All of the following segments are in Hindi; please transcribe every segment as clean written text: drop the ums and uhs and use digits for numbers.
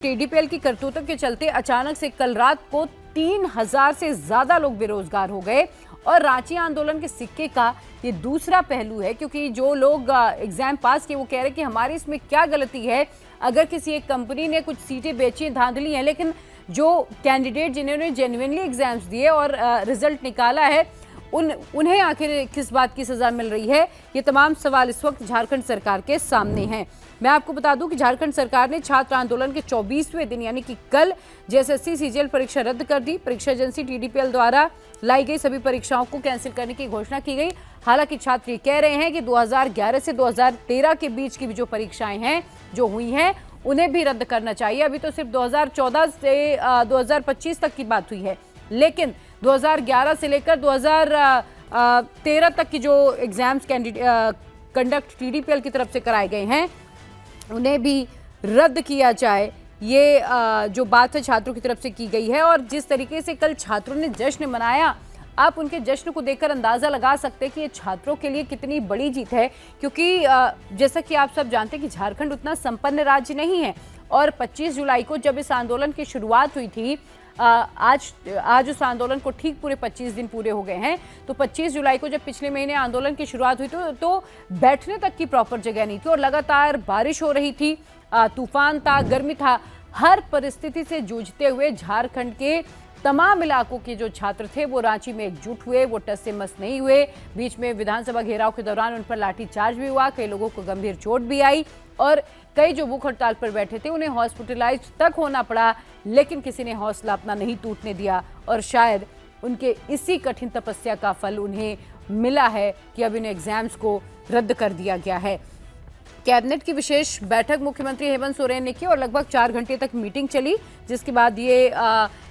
टीडीपीएल की करतूतों के चलते अचानक से कल रात को 3000 से ज्यादा लोग बेरोजगार हो गए और रांची आंदोलन के सिक्के का ये दूसरा पहलू है, क्योंकि जो लोग एग्जाम पास किए वो कह रहे कि हमारी इसमें क्या गलती है। अगर किसी एक कंपनी ने कुछ सीटें बेची धांधली हैं, लेकिन जो कैंडिडेट जिन्होंने जेन्युइनली एग्जाम्स दिए और रिजल्ट निकाला है उन्हें आखिर किस बात की सजा मिल रही है। ये तमाम सवाल इस वक्त झारखंड सरकार के सामने हैं। मैं आपको बता दूं कि झारखंड सरकार ने छात्र आंदोलन के 24वें दिन यानी कि कल जेएसएससी सीजीएल परीक्षा रद्द कर दी। परीक्षा एजेंसी टीडीपीएल द्वारा लाई गई सभी परीक्षाओं को कैंसिल करने की घोषणा की गई। हालांकि छात्र ये कह रहे हैं कि 2011 से 2013 के बीच की भी जो परीक्षाएं हैं जो हुई हैं उन्हें भी रद्द करना चाहिए। अभी तो सिर्फ 2014 से 2025 तक की बात हुई है, लेकिन 2011 से लेकर 2013 तक की जो एग्जाम्स कंडक्ट टीडीपीएल की तरफ से कराए गए हैं उन्हें भी रद्द किया जाए। ये जो बात है छात्रों की तरफ से की गई है। और जिस तरीके से कल छात्रों ने जश्न मनाया, आप उनके जश्न को देखकर अंदाज़ा लगा सकते हैं कि ये छात्रों के लिए कितनी बड़ी जीत है, क्योंकि जैसा कि आप सब जानते हैं कि झारखंड उतना संपन्न राज्य नहीं है। और 25 जुलाई को जब इस आंदोलन की शुरुआत हुई थी, आज उस आंदोलन को ठीक पूरे 25 दिन पूरे हो गए हैं। तो 25 जुलाई को जब पिछले महीने आंदोलन की शुरुआत हुई तो बैठने तक की प्रॉपर जगह नहीं थी और लगातार बारिश हो रही थी, तूफान था, गर्मी था। हर परिस्थिति से जूझते हुए झारखंड के तमाम इलाकों के जो छात्र थे वो रांची में एकजुट हुए, वो टस से मस नहीं हुए। बीच में विधानसभा घेराव के दौरान उन पर लाठीचार्ज भी हुआ, कई लोगों को गंभीर चोट भी आई और कई जो भूख हड़ताल पर बैठे थे उन्हें हॉस्पिटलाइज तक होना पड़ा, लेकिन किसी ने हौसला अपना नहीं टूटने दिया। और शायद उनके इसी कठिन तपस्या का फल उन्हें मिला है कि अब इन एग्जाम्स को रद्द कर दिया गया है। कैबिनेट की विशेष बैठक मुख्यमंत्री हेमंत सोरेन ने की और लगभग 4 घंटे तक मीटिंग चली, जिसके बाद ये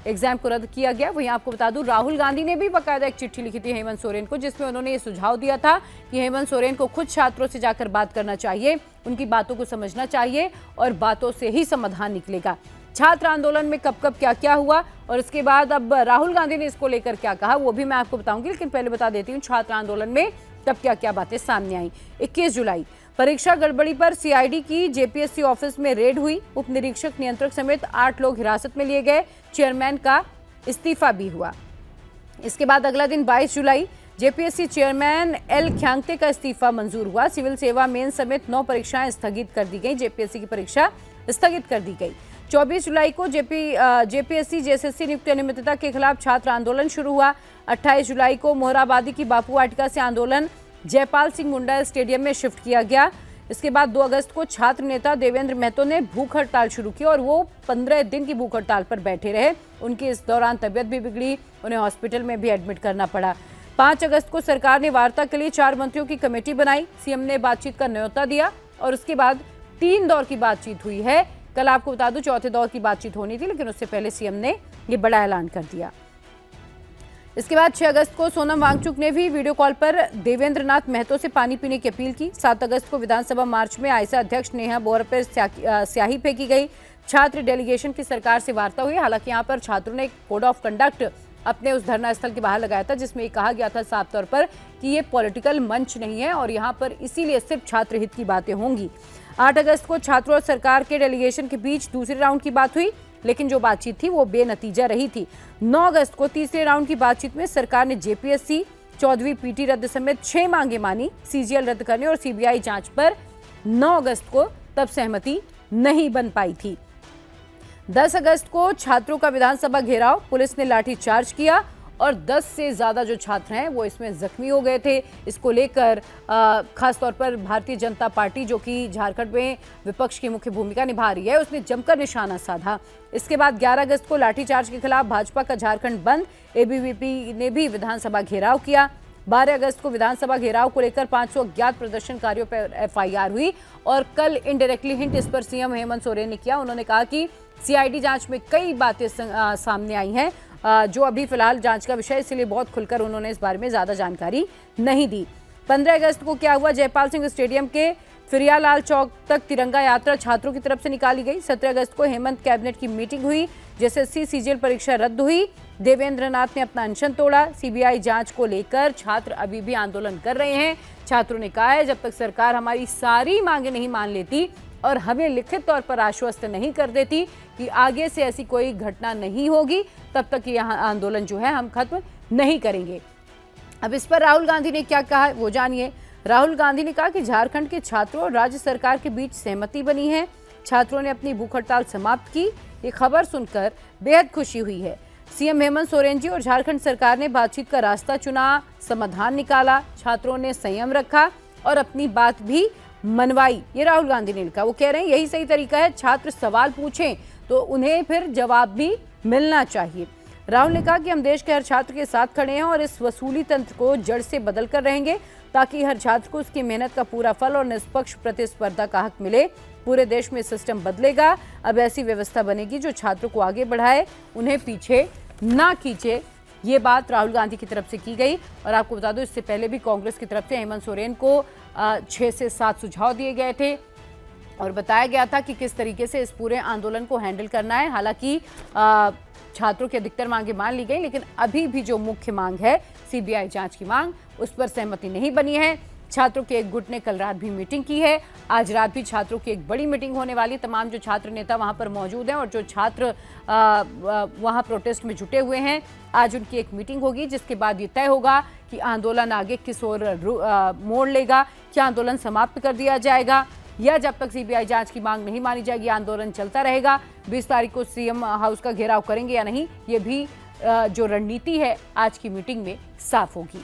एग्जाम को रद्द किया गया। वहीं आपको बता दूं, राहुल गांधी ने भी बाकायदा एक चिट्ठी लिखी थी हेमंत सोरेन को, जिसमें उन्होंने ये सुझाव दिया था कि हेमंत सोरेन को खुद छात्रों से जाकर बात करना चाहिए, उनकी बातों को समझना चाहिए और बातों से ही समाधान निकलेगा। छात्र आंदोलन में कब कब क्या क्या हुआ और इसके बाद अब राहुल गांधी ने इसको लेकर क्या कहा वो भी मैं आपको बताऊंगी, लेकिन पहले बता देती हूँ छात्र आंदोलन में तब क्या क्या बातें सामने आई। 21 जुलाई परीक्षा गड़बड़ी पर सीआईडी की जेपीएससी ऑफिस में रेड हुई। उप निरीक्षक नियंत्रक समेत 8 लोग हिरासत में लिए गए। चेयरमैन का इस्तीफा भी हुआ। इसके बाद अगला दिन 22 जुलाई जेपीएससी चेयरमैन एल ख्यांगते का इस्तीफा मंजूर हुआ। सिविल सेवा मेन समेत 9 परीक्षाएं स्थगित कर दी गई। जेपीएससी की परीक्षा स्थगित कर दी गई। 24 जुलाई को जेपीएससी जेएसएससी नियुक्ति अनियमितता के खिलाफ छात्र आंदोलन शुरू हुआ। 28 जुलाई को मोहराबादी की बापू वाटिका से आंदोलन जयपाल सिंह मुंडा स्टेडियम में शिफ्ट किया गया। इसके बाद 2 अगस्त को छात्र नेता देवेंद्र महतो ने भूख हड़ताल शुरू की और वो 15 दिन की भूख हड़ताल पर बैठे रहे। उनकी इस दौरान तबियत भी बिगड़ी, उन्हें हॉस्पिटल में भी एडमिट करना पड़ा। 5 अगस्त को सरकार ने वार्ता के लिए 4 मंत्रियों की कमेटी बनाई। सीएम ने बातचीत का न्योता दिया और उसके बाद 3 दौर की बातचीत हुई है। कल आपको बता दूं चौथे दौर की बातचीत होनी थी, लेकिन उससे पहले सीएम ने ये बड़ा ऐलान कर दिया। इसके बाद 6 अगस्त को सोनम वांगचुक ने भी वीडियो कॉल पर देवेंद्र नाथ महतो से पानी पीने की अपील की। 7 अगस्त को विधानसभा मार्च में आयसा अध्यक्ष नेहा बोहरा पर स्याही फेंकी गई। छात्र डेलीगेशन की सरकार से वार्ता हुई। हालांकि यहाँ पर छात्रों ने कोड ऑफ कंडक्ट अपने उस धरना स्थल के बाहर लगाया था, जिसमें ये कहा गया था साफ तौर पर कि ये पॉलिटिकल मंच नहीं है और यहाँ पर इसीलिए सिर्फ छात्र हित की बातें होंगी। 8 अगस्त को छात्रों और सरकार के डेलीगेशन के बीच दूसरे राउंड की बात हुई, लेकिन जो बातचीत थी वो बेनतीजा रही थी। 9 अगस्त को तीसरे राउंड की बातचीत में सरकार ने जेपीएससी 14वीं पीटी रद्द समेत 6 मांगे मानी। सीजीएल रद्द करने और सीबीआई जांच पर 9 अगस्त को तब सहमति नहीं बन पाई थी। 10 अगस्त को छात्रों का विधानसभा घेराव, पुलिस ने लाठीचार्ज किया और 10 से ज़्यादा जो छात्र हैं वो इसमें जख्मी हो गए थे। इसको लेकर खासतौर पर भारतीय जनता पार्टी, जो कि झारखंड में विपक्ष की मुख्य भूमिका निभा रही है, उसने जमकर निशाना साधा। इसके बाद 11 अगस्त को लाठीचार्ज के खिलाफ भाजपा का झारखंड बंद, एबीवीपी ने भी विधानसभा घेराव किया। 12 अगस्त को विधानसभा घेराव को लेकर 500 अज्ञात प्रदर्शनकारियों पर एफआईआर हुई और कल इनडायरेक्टली हिंट इस पर सीएम हेमंत सोरेन ने किया। उन्होंने कहा कि सीआईडी जांच में कई बातें सामने आई हैं जो अभी फिलहाल जांच का विषय, इसलिए बहुत खुलकर उन्होंने इस बारे में ज्यादा जानकारी नहीं दी। 15 अगस्त को क्या हुआ, जयपाल सिंह स्टेडियम के फिरियालाल चौक तक तिरंगा यात्रा छात्रों की तरफ से निकाली गई। 17 अगस्त को हेमंत कैबिनेट की मीटिंग हुई। जेएसएससी सीजीएल परीक्षा रद्द हुई। देवेंद्र नाथ ने अपना अनशन तोड़ा। सीबीआई जांच को लेकर छात्र अभी भी आंदोलन कर रहे हैं। छात्रों ने कहा है जब तक सरकार हमारी सारी मांगे नहीं मान लेती और हमें लिखित तौर पर आश्वस्त नहीं कर देती कि आगे से ऐसी कोई घटना नहीं होगी, तब तक ये आंदोलन जो है हम खत्म नहीं करेंगे। अब इस पर राहुल गांधी ने क्या कहा वो जानिए। राहुल गांधी ने कहा कि झारखंड के छात्रों और राज्य सरकार के बीच सहमति बनी है। छात्रों ने अपनी भूख हड़ताल समाप्त की। ये खबर सुनकर बेहद खुशी हुई है। सीएम हेमंत सोरेन जी और झारखंड सरकार ने बातचीत का रास्ता चुना, समाधान निकाला, छात्रों ने संयम रखा और अपनी बात भी मनवाई। ये राहुल गांधी ने लिखा। वो कह रहे हैं यही सही तरीका है, छात्र सवाल पूछें तो उन्हें फिर जवाब भी मिलना चाहिए। राहुल ने कहा कि हम देश के हर छात्र के साथ खड़े हैं और इस वसूली तंत्र को जड़ से बदल कर रहेंगे ताकि हर छात्र को उसकी मेहनत का पूरा फल और निष्पक्ष प्रतिस्पर्धा का हक मिले। पूरे देश में सिस्टम बदलेगा। अब ऐसी व्यवस्था बनेगी जो छात्रों को आगे बढ़ाए, उन्हें पीछे ना खींचे। ये बात राहुल गांधी की तरफ से की गई। और आपको बता दूं, इससे पहले भी कांग्रेस की तरफ से हेमंत सोरेन को 6 से 7 सुझाव दिए गए थे और बताया गया था कि किस तरीके से इस पूरे आंदोलन को हैंडल करना है। हालांकि छात्रों की अधिकतर मांगे मान ली गई, लेकिन अभी भी जो मुख्य मांग है सीबीआई जांच की मांग, उस पर सहमति नहीं बनी है। छात्रों के एक गुट ने कल रात भी मीटिंग की है। आज रात भी छात्रों की एक बड़ी मीटिंग होने वाली। तमाम जो छात्र नेता वहां पर मौजूद हैं और जो छात्र वहां प्रोटेस्ट में जुटे हुए हैं, आज उनकी एक मीटिंग होगी जिसके बाद ये तय होगा कि आंदोलन आगे किस ओर मोड़ लेगा। क्या आंदोलन समाप्त कर दिया जाएगा या जब तक सीबीआई जांच की मांग नहीं मानी जाएगी आंदोलन चलता रहेगा। 20 तारीख को सीएम हाउस का घेराव करेंगे या नहीं, ये भी जो रणनीति है आज की मीटिंग में साफ होगी।